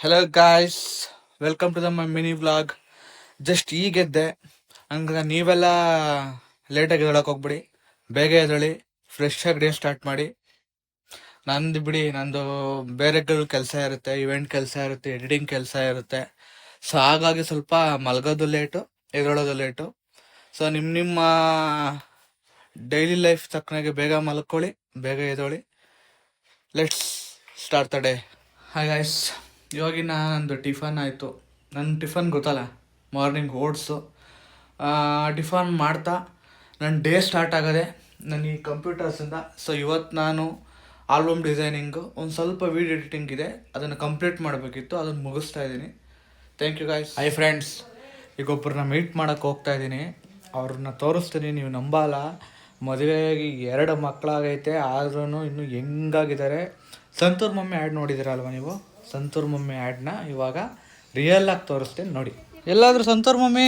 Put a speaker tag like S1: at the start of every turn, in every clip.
S1: Hello guys, welcome to the my mini vlog. Just ಈಗೆದ್ದೆ. ಹಂಗ ನೀವೆಲ್ಲ ಲೇಟಾಗಿ ಎದ್ದೇಳಕ್ಕೆ ಹೋಗ್ಬಿಡಿ, ಬೇಗ ಎದ್ದೇಳಿ, ಫ್ರೆಶ್ ಆಗಿ ಡೇ ಸ್ಟಾರ್ಟ್ ಮಾಡಿ. ನಂದು ಬಿಡಿ, ನಂದು ಬೇರೆಗಳು ಕೆಲಸ ಇರುತ್ತೆ, ಇವೆಂಟ್ ಕೆಲಸ ಇರುತ್ತೆ, ಎಡಿಟಿಂಗ್ ಕೆಲಸ ಇರುತ್ತೆ. ಸೊ ಹಾಗಾಗಿ ಸ್ವಲ್ಪ ಮಲಗೋದು ಲೇಟು, ಎದ್ದೇಳೋದು ಲೇಟು. ಸೊ ನಿಮ್ಮ ಡೈಲಿ ಲೈಫ್ ತಕ್ಕನಾಗೆ ಬೇಗ ಮಲ್ಕೊಳ್ಳಿ, ಬೇಗ ಎದ್ದೇಳಿ. Let's start the day. Hi guys, ಇವಾಗಿನ ನಂದು ಟಿಫನ್ ಆಯಿತು. ನನ್ನ ಟಿಫನ್ ಗೊತ್ತಲ್ಲ, ಮಾರ್ನಿಂಗ್ ಓಟ್ಸು. ಟಿಫನ್ ಮಾಡ್ತಾ ನನ್ನ ಡೇ ಸ್ಟಾರ್ಟ್ ಆಗೋದೆ ನನ್ನ ಈ ಕಂಪ್ಯೂಟರ್ಸಿಂದ. ಸೊ ಇವತ್ತು ನಾನು ಆಲ್ಬಮ್ ಡಿಸೈನಿಂಗು, ಒಂದು ಸ್ವಲ್ಪ ವೀಡಿಯೋ ಎಡಿಟಿಂಗ್ ಇದೆ, ಅದನ್ನು ಕಂಪ್ಲೀಟ್ ಮಾಡಬೇಕಿತ್ತು, ಅದನ್ನು ಮುಗಿಸ್ತಾ ಇದ್ದೀನಿ. Thank you guys. Hi friends, ಈಗ ಒಬ್ಬರನ್ನ ಮೀಟ್ ಮಾಡೋಕ್ಕೆ ಹೋಗ್ತಾ ಇದ್ದೀನಿ. ಅವ್ರನ್ನ ತೋರಿಸ್ತೀನಿ, ನೀವು ನಂಬಲ್ಲ. ಮದುವೆಯಾಗಿ 2 ಮಕ್ಕಳಾಗೈತೆ, ಆದ್ರೂ ಇನ್ನೂ ಹೆಂಗಾಗಿದ್ದಾರೆ. ಸಂತೂರ್ ಮಮ್ಮಿ ಆ್ಯಡ್ ನೋಡಿದಿರಲ್ವ ನೀವು? ಸಂತೂರ್ ಮಮ್ಮಿ ಆ್ಯಡ್ನ ಇವಾಗ ರಿಯಲ್ ಆಗಿ ತೋರಿಸ್ತೀನಿ ನೋಡಿ. ಎಲ್ಲಾದರೂ ಸಂತೂರ್ ಮಮ್ಮಿ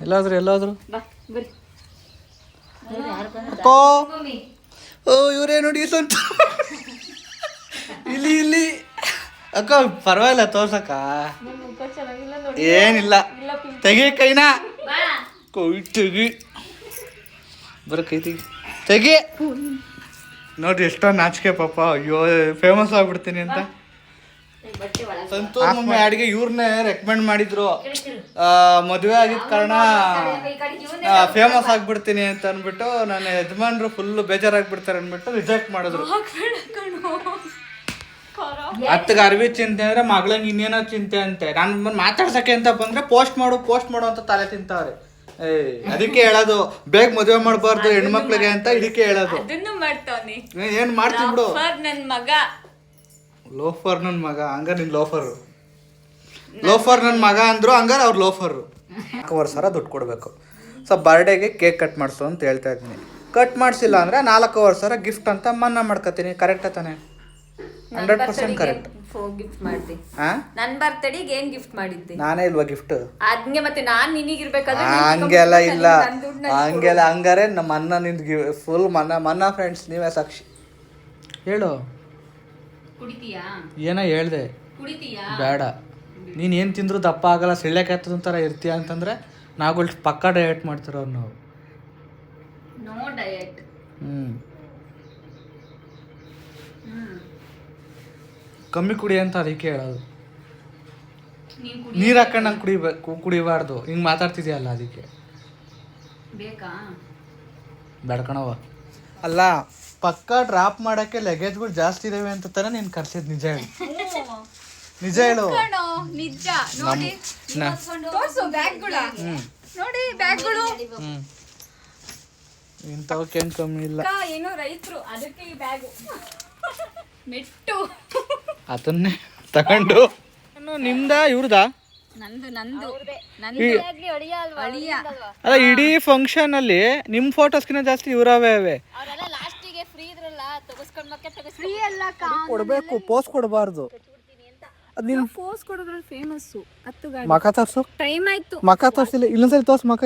S1: ಎಲ್ಲಾದರೂ ಅಕ್ಕೋ, ಓ ಇವರೇ ನೋಡಿ ಸಂತೂರ್. ಇಲ್ಲಿ ಅಕ್ಕ, ಪರವಾಗಿಲ್ಲ ತೋರ್ಸಕ್ಕ, ಏನಿಲ್ಲ. ತೆಗಿ ಕೈನ, ತೆಗಿ, ಬರ ಕೈ ತೆಗಿ. ನೋಡ್ರಿ ಎಷ್ಟೊಂದು ನಾಚಿಕೆ ಪಾಪ. ಅಯ್ಯೋ, ಫೇಮಸ್ ಆಗ್ಬಿಡ್ತೀನಿ ಅಂತ. ಸಂತೂರ್ ಮಮ್ಮಿ ಅಡಿಗೆ ಇವ್ರನ್ನೇ ರೆಕಮೆಂಡ್ ಮಾಡಿದ್ರು. ಮದುವೆ ಆಗಿದ ಕಾರಣ ಫೇಮಸ್ ಆಗ್ಬಿಡ್ತೀನಿ ಅಂತ ಅಂದ್ಬಿಟ್ಟು ನನ್ನ ಯಜಮಾನ್ರು ಫುಲ್ ಬೇಜಾರಾಗ್ಬಿಡ್ತಾರೆ ಅಂದ್ಬಿಟ್ಟು ರಿಜೆಕ್ಟ್ ಮಾಡಿದ್ರು. ಅತ್ತಗ ಅರ್ವಿ ಚಿಂತೆ ಅಂದ್ರೆ ಮಗಳಂಗೆ ಇನ್ನೇನೋ ಚಿಂತೆ ಅಂತೆ. ನಾನು ಮಾತಾಡ್ಸಕ್ಕೆ ಅಂತ ಬಂದ್ರೆ ಪೋಸ್ಟ್ ಮಾಡು ಅಂತ ತಲೆ ತಿಂತಾವ್ರೆ. ಅದಕ್ಕೆ ಹೇಳೋದು, ಬೇಗ ಮದುವೆ ಮಾಡಬಾರ್ದು ಹೆಣ್ಮಕ್ಳಿಗೆ ಅಂತ ಇದಕ್ಕೆ ಹೇಳೋದು. ಏನ್ ಮಾಡ್ತೀನಿ ಬಿಡು. ಲೋಫರ್ ನನ್ ಮಗ, ಹಂಗ ನಿನ್ ಲೋಫರ್ ನನ್ ಮಗ ಅಂದ್ರು, ಹಂಗಾರ ಅವ್ರು ಲೋಫರ್. 4,500 ದುಡ್ಡು ಕೊಡ್ಬೇಕು. ಸೊ ಬರ್ಡೇಗೆ ಕೇಕ್ ಕಟ್ ಮಾಡಿಸು ಅಂತ ಹೇಳ್ತಾ ಇದ್ದೀನಿ. ಕಟ್ ಮಾಡಿಸಿಲ್ಲ ಅಂದ್ರೆ 4,500 ಗಿಫ್ಟ್ ಅಂತ ಮನ್ನಾ ಮಾಡ್ಕೊತೀನಿ. ಕರೆಕ್ಟ್ ತಾನೆ? 100% ಕರೆಕ್ಟ್.
S2: ಗಿಫ್ಟ್ ಮಾಡ್ದೆ. ನನ್ ಬರ್ತಡೆಗೆ ಏನ್ ಗಿಫ್ಟ್ ಮಾಡಿದ್ದೆ?
S1: ನಾನೇ ಇಲ್ವಾ ಗಿಫ್ಟ್?
S2: ಅದ್ಗೆ ಮತ್ತೆ ನಾನ್ ನಿನಗಿರ್ಬೇಕಾದ್ರೆ
S1: ಹಂಗೆಲ್ಲ ಇಲ್ಲ, ಹಂಗೆಲ್ಲ. ಹಂಗಾರೆ ನಮ್ಮ ಅಣ್ಣ ನಿಂದು ಫುಲ್ ಮನ್ನ ಫ್ರೆಂಡ್ಸ್, ನೀವೇ ಸಾಕ್ಷಿ. ಹೇಳು,
S2: ಕುಡಿತೀಯಾ?
S1: ಏನೋ ಹೇಳ್ದೆ,
S2: ಕುಡಿತೀಯಾ?
S1: ಬೇಡ. ನೀನು ಏನು ತಿಂದ್ರು ದಪ್ಪ ಆಗಲ್ಲ, ಸಿಳ್ಳೆಕಾಯ್ತದ ಥರ ಇರ್ತೀಯ ಅಂತಂದ್ರೆ ನಾವುಗಳು ಪಕ್ಕಾ ಡಯಟ್ ಮಾಡ್ತಿರೋರು ನಾವು.
S2: No diet.
S1: ಕಮ್ಮಿ ಕುಡಿ ಅಂತ ಅದಕ್ಕೆ ಹೇಳೋದು. ನೀರು ಹಾಕೊಂಡು ನಂಗೆ ಕುಡಿಬಾರ್ದು. ಹಿಂಗೆ ಮಾತಾಡ್ತಿದ್ಯಲ್ಲ ಅದಕ್ಕೆ.
S2: ಬೇಕಾ?
S1: ಬೆಡ್ಕಣವ ಅಲ್ಲ, ಪಕ್ಕ ಡ್ರಾಪ್ ಮಾಡೋಕ್ಕೆ ಲಗೇಜ್ಗಳು ಜಾಸ್ತಿ ಇದಾವೆ ಅಂತ ತಾನೆ ನೀನು ಕರ್ಸಿದ್. ನಿಜ ಹೇಳು, ನಿಜ ಹೇಳು.
S2: ನಿಜ. ನೋಡಿ ನೋಡಿ ಬ್ಯಾಗ್ಗಳು
S1: ಇಂಥವಕ್ಕೇನು ಕಮ್ಮಿ ಇಲ್ಲ.
S2: ಏನೋ ರೈತರು, ಅದಕ್ಕೆ ಈ ಬ್ಯಾಗು ಮೆಟ್ಟು
S1: ಅದನ್ನೇ ತಗೊಂಡು. ನಿಮ್ದ ಇವ್ರದಾ?
S2: ನಂದು
S1: ಅಲ್ಲ, ಇಡೀ ಫಂಕ್ಷನ್ ಅಲ್ಲಿ ನಿಮ್ ಫೋಟೋಸ್ಕಿನ್ನ ಜಾಸ್ತಿ ಇವರವೇ ಅವೆ. ಕೊಡ್ಬೇಕು, ಪೋಸ್ ಕೊಡಬಾರ್ದು.
S2: ಪೋಸ್ ಕೊಡೋದ್ರಲ್ಲಿ ಫೇಮಸ್.
S1: ಮಕ ತೋರ್ಸು.
S2: ಟೈಮ್ ಆಯ್ತು.
S1: ಮಕ ತೋರ್ಸಿಲ್ಲ, ಇನ್ನೊಂದ್ಸಲಿ ತೋರ್ಸ್ ಮಕ.